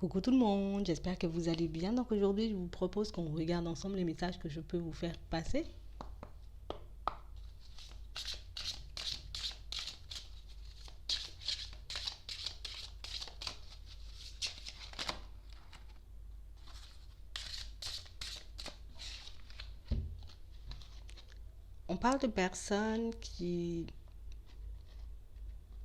Coucou tout le monde, j'espère que vous allez bien. Donc aujourd'hui, je vous propose qu'on regarde ensemble les messages que je peux vous faire passer. On parle de personnes qui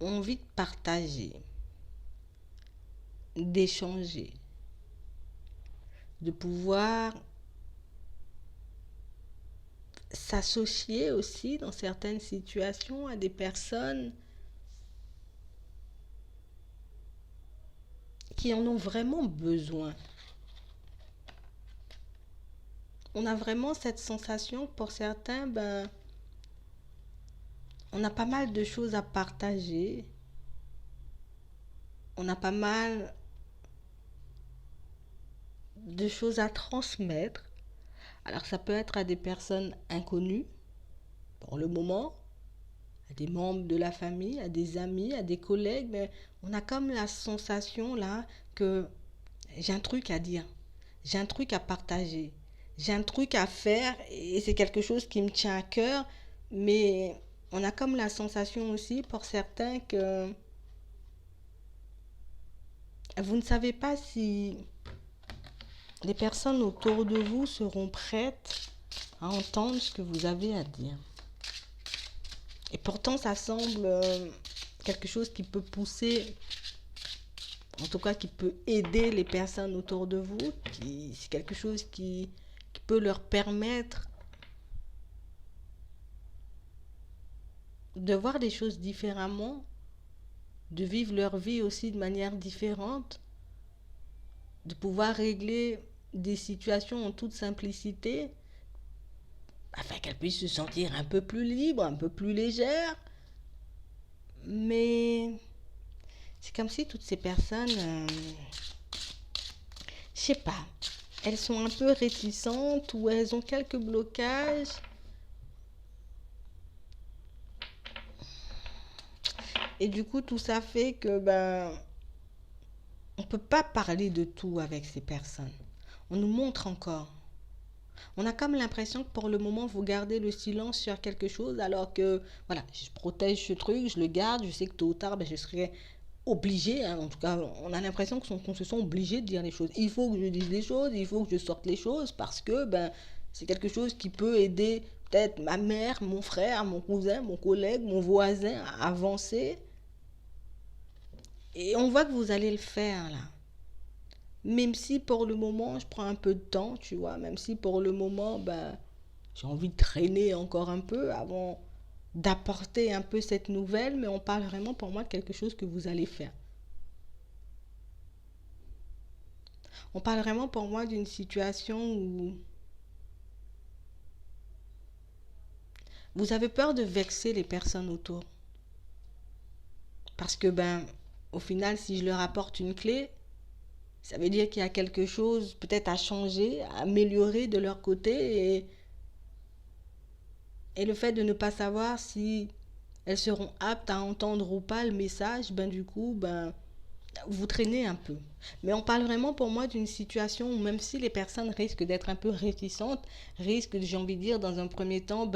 ont envie de partager, d'échanger, de pouvoir s'associer aussi dans certaines situations à des personnes qui en ont vraiment besoin. On a vraiment cette sensation, pour certains, on a pas mal de choses à partager, on a pas mal de choses à transmettre. Alors ça peut être à des personnes inconnues, pour le moment, à des membres de la famille, à des amis, à des collègues, mais on a comme la sensation là que j'ai un truc à dire, j'ai un truc à partager, j'ai un truc à faire et c'est quelque chose qui me tient à cœur, mais on a comme la sensation aussi pour certains que vous ne savez pas si les personnes autour de vous seront prêtes à entendre ce que vous avez à dire. Et pourtant, ça semble quelque chose qui peut pousser, en tout cas qui peut aider les personnes autour de vous, c'est quelque chose qui peut leur permettre de voir les choses différemment, de vivre leur vie aussi de manière différente, de pouvoir régler des situations en toute simplicité, afin qu'elles puissent se sentir un peu plus libres, un peu plus légères. Mais c'est comme si toutes ces personnes, je sais pas, elles sont un peu réticentes ou elles ont quelques blocages. Et du coup, tout ça fait que on peut pas parler de tout avec ces personnes. On nous montre encore. On a comme l'impression que pour le moment, vous gardez le silence sur quelque chose, alors que, voilà, je protège ce truc, je le garde, je sais que tôt ou tard, je serai obligé, hein, en tout cas, on a l'impression qu'on se sent obligé de dire les choses. Il faut que je dise les choses, il faut que je sorte les choses, parce que, c'est quelque chose qui peut aider peut-être ma mère, mon frère, mon cousin, mon collègue, mon voisin à avancer. Et on voit que vous allez le faire, là. Même si pour le moment, je prends un peu de temps, tu vois, même si pour le moment, j'ai envie de traîner encore un peu avant d'apporter un peu cette nouvelle, mais on parle vraiment pour moi de quelque chose que vous allez faire. On parle vraiment pour moi d'une situation où vous avez peur de vexer les personnes autour. Parce que, au final, si je leur apporte une clé, ça veut dire qu'il y a quelque chose peut-être à changer, à améliorer de leur côté. Et le fait de ne pas savoir si elles seront aptes à entendre ou pas le message, du coup, vous traînez un peu. Mais on parle vraiment pour moi d'une situation où même si les personnes risquent d'être un peu réticentes, risquent, j'ai envie de dire, dans un premier temps,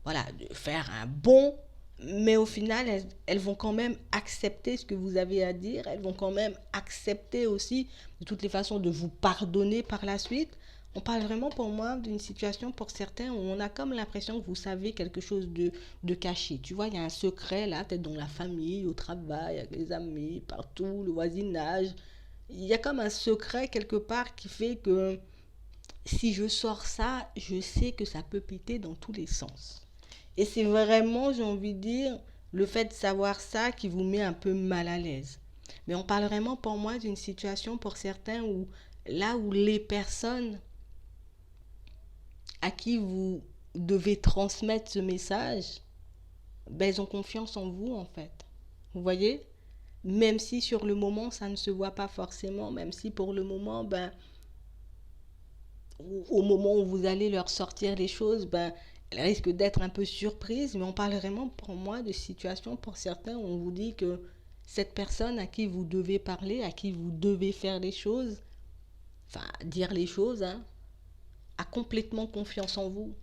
voilà, de faire un bond, mais au final, elles vont quand même accepter ce que vous avez à dire, elles vont quand même accepter aussi, de toutes les façons, de vous pardonner par la suite. On parle vraiment pour moi d'une situation pour certains où on a comme l'impression que vous savez quelque chose de caché. Tu vois, il y a un secret là, peut-être dans la famille, au travail, avec les amis, partout, le voisinage. Il y a comme un secret quelque part qui fait que si je sors ça, je sais que ça peut péter dans tous les sens. Et c'est vraiment, j'ai envie de dire, le fait de savoir ça qui vous met un peu mal à l'aise. Mais on parle vraiment pour moi d'une situation pour certains où là où les personnes à qui vous devez transmettre ce message, elles ont confiance en vous en fait. Vous voyez? Même si sur le moment ça ne se voit pas forcément, même si pour le moment, au moment où vous allez leur sortir les choses, elles risquent d'être un peu surprises, mais on parle vraiment pour moi de situations pour certains où on vous dit que cette personne à qui vous devez parler, à qui vous devez faire les choses, enfin dire les choses, hein, a complètement confiance en vous.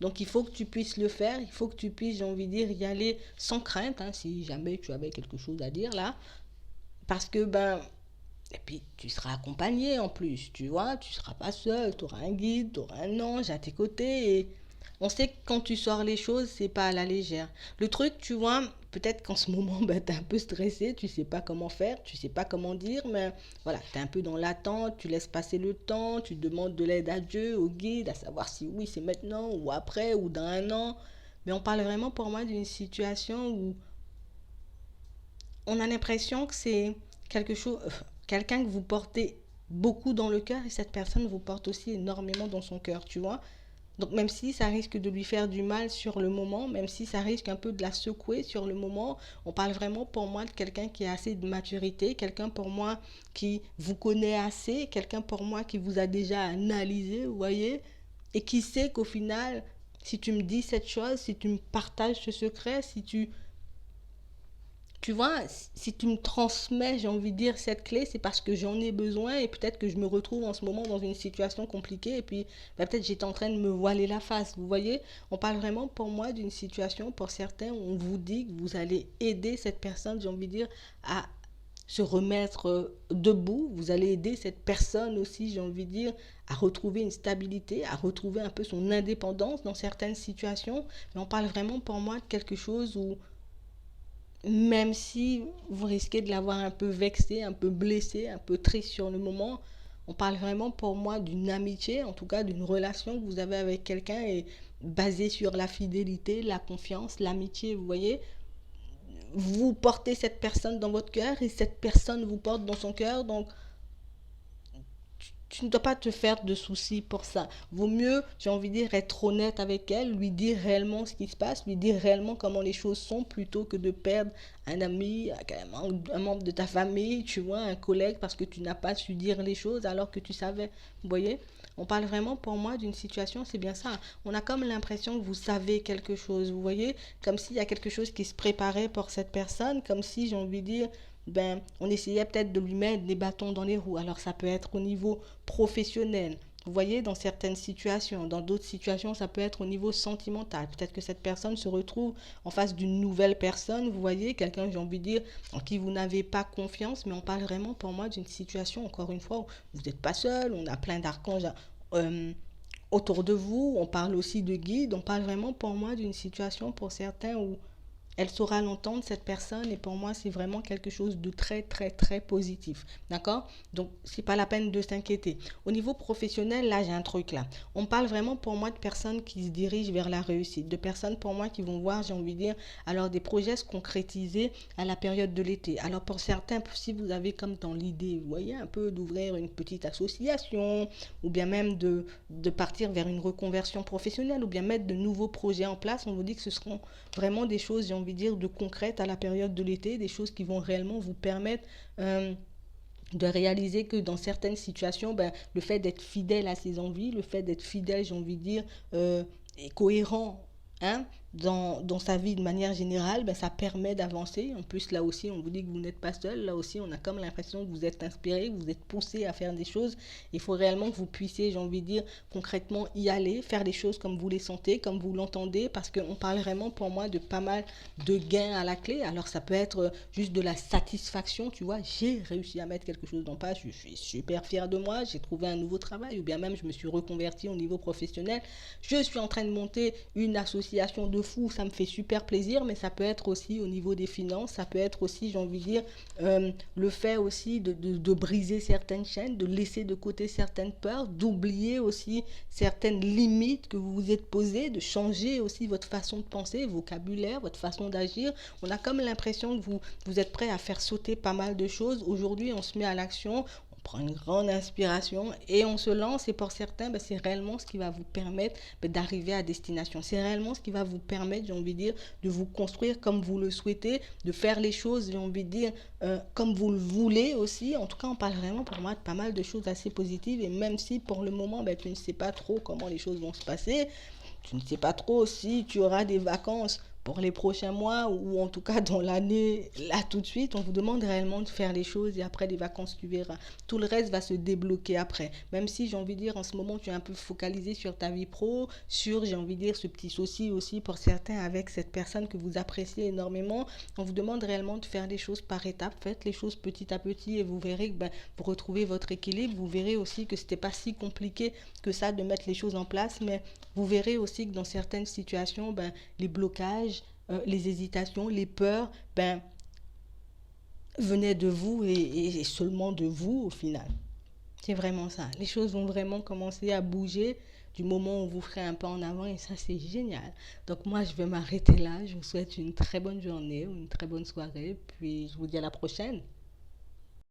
Donc il faut que tu puisses le faire, il faut que tu puisses, j'ai envie de dire, y aller sans crainte, hein, si jamais tu avais quelque chose à dire là. Parce que, et puis tu seras accompagné en plus, tu vois, tu seras pas seul, tu auras un guide, tu auras un ange à tes côtés. Et on sait que quand tu sors les choses, c'est pas à la légère. Le truc, tu vois, peut-être qu'en ce moment, tu es un peu stressé, tu sais pas comment faire, tu sais pas comment dire, mais voilà, tu es un peu dans l'attente, tu laisses passer le temps, tu demandes de l'aide à Dieu, au guide, à savoir si oui, c'est maintenant ou après ou dans un an. Mais on parle vraiment pour moi d'une situation où on a l'impression que c'est quelque chose, quelqu'un que vous portez beaucoup dans le cœur et cette personne vous porte aussi énormément dans son cœur, tu vois. Donc même si ça risque de lui faire du mal sur le moment, même si ça risque un peu de la secouer sur le moment, on parle vraiment pour moi de quelqu'un qui a assez de maturité, quelqu'un pour moi qui vous connaît assez, quelqu'un pour moi qui vous a déjà analysé, vous voyez, et qui sait qu'au final, si tu me dis cette chose, si tu me partages ce secret, si tu vois, si tu me transmets, j'ai envie de dire, cette clé, c'est parce que j'en ai besoin et peut-être que je me retrouve en ce moment dans une situation compliquée et puis peut-être j'étais en train de me voiler la face. Vous voyez, on parle vraiment pour moi d'une situation, pour certains, où on vous dit que vous allez aider cette personne, j'ai envie de dire, à se remettre debout. Vous allez aider cette personne aussi, j'ai envie de dire, à retrouver une stabilité, à retrouver un peu son indépendance dans certaines situations. Mais on parle vraiment pour moi de quelque chose où même si vous risquez de l'avoir un peu vexé, un peu blessé, un peu triste sur le moment, on parle vraiment pour moi d'une amitié, en tout cas d'une relation que vous avez avec quelqu'un et basée sur la fidélité, la confiance, l'amitié, vous voyez. Vous portez cette personne dans votre cœur et cette personne vous porte dans son cœur, donc tu ne dois pas te faire de soucis pour ça. Vaut mieux, j'ai envie de dire, être honnête avec elle, lui dire réellement ce qui se passe, lui dire réellement comment les choses sont, plutôt que de perdre un ami, un membre de ta famille, tu vois, un collègue, parce que tu n'as pas su dire les choses alors que tu savais. Vous voyez? On parle vraiment pour moi d'une situation, c'est bien ça. On a comme l'impression que vous savez quelque chose, vous voyez? Comme s'il y a quelque chose qui se préparait pour cette personne, comme si, j'ai envie de dire, on essayait peut-être de lui mettre des bâtons dans les roues. Alors ça peut être au niveau professionnel. Vous voyez, dans certaines situations, dans d'autres situations, ça peut être au niveau sentimental. Peut-être que cette personne se retrouve en face d'une nouvelle personne, vous voyez, quelqu'un, j'ai envie de dire, en qui vous n'avez pas confiance, mais on parle vraiment pour moi d'une situation, encore une fois, où vous n'êtes pas seul, on a plein d'archanges euh, autour de vous, on parle aussi de guides, on parle vraiment pour moi d'une situation pour certains où elle saura l'entendre, cette personne, et pour moi, c'est vraiment quelque chose de très, très, très positif. D'accord? Donc, c'est pas la peine de s'inquiéter. Au niveau professionnel, là, j'ai un truc là. On parle vraiment pour moi de personnes qui se dirigent vers la réussite, de personnes pour moi qui vont voir, j'ai envie de dire, alors des projets se concrétiser à la période de l'été. Alors, pour certains, si vous avez comme dans l'idée, vous voyez, un peu d'ouvrir une petite association, ou bien même de partir vers une reconversion professionnelle, ou bien mettre de nouveaux projets en place, on vous dit que ce seront vraiment des choses, j'ai envie de dire, de concrètes à la période de l'été, des choses qui vont réellement vous permettre de réaliser que dans certaines situations, le fait d'être fidèle à ses envies, le fait d'être fidèle, j'ai envie de dire, et cohérent, hein, dans sa vie de manière générale, ça permet d'avancer. En plus, là aussi, on vous dit que vous n'êtes pas seul. Là aussi, on a comme l'impression que vous êtes inspiré, que vous êtes poussé à faire des choses. Il faut réellement que vous puissiez, j'ai envie de dire, concrètement y aller, faire des choses comme vous les sentez, comme vous l'entendez, parce qu'on parle vraiment pour moi de pas mal de gains à la clé. Alors, ça peut être juste de la satisfaction, tu vois, j'ai réussi à mettre quelque chose dans pas, je suis super fier de moi, j'ai trouvé un nouveau travail, ou bien même je me suis reconverti au niveau professionnel, je suis en train de monter une association de fou, ça me fait super plaisir, mais ça peut être aussi au niveau des finances, ça peut être aussi, j'ai envie de dire, le fait aussi de briser certaines chaînes, de laisser de côté certaines peurs, d'oublier aussi certaines limites que vous vous êtes posées, de changer aussi votre façon de penser, vocabulaire, votre façon d'agir. On a comme l'impression que vous êtes prêt à faire sauter pas mal de choses. Aujourd'hui, on se met à l'action, prend une grande inspiration et on se lance, et pour certains, c'est réellement ce qui va vous permettre d'arriver à destination. C'est réellement ce qui va vous permettre, j'ai envie de dire, de vous construire comme vous le souhaitez, de faire les choses, j'ai envie de dire, comme vous le voulez aussi. En tout cas, on parle vraiment pour moi de pas mal de choses assez positives, et même si pour le moment, tu ne sais pas trop comment les choses vont se passer, tu ne sais pas trop si tu auras des vacances pour les prochains mois ou en tout cas dans l'année, là tout de suite, on vous demande réellement de faire les choses et après les vacances, tu verras. Tout le reste va se débloquer après. Même si j'ai envie de dire, en ce moment, tu es un peu focalisé sur ta vie pro, sur, j'ai envie de dire, ce petit souci aussi pour certains avec cette personne que vous appréciez énormément. On vous demande réellement de faire les choses par étapes. Faites les choses petit à petit et vous verrez que vous retrouvez votre équilibre. Vous verrez aussi que c'était pas si compliqué que ça de mettre les choses en place, mais vous verrez aussi que dans certaines situations, les blocages, les hésitations, les peurs, venaient de vous et seulement de vous au final. C'est vraiment ça. Les choses vont vraiment commencer à bouger du moment où vous ferez un pas en avant et ça c'est génial. Donc moi je vais m'arrêter là. Je vous souhaite une très bonne journée ou une très bonne soirée. Puis je vous dis à la prochaine.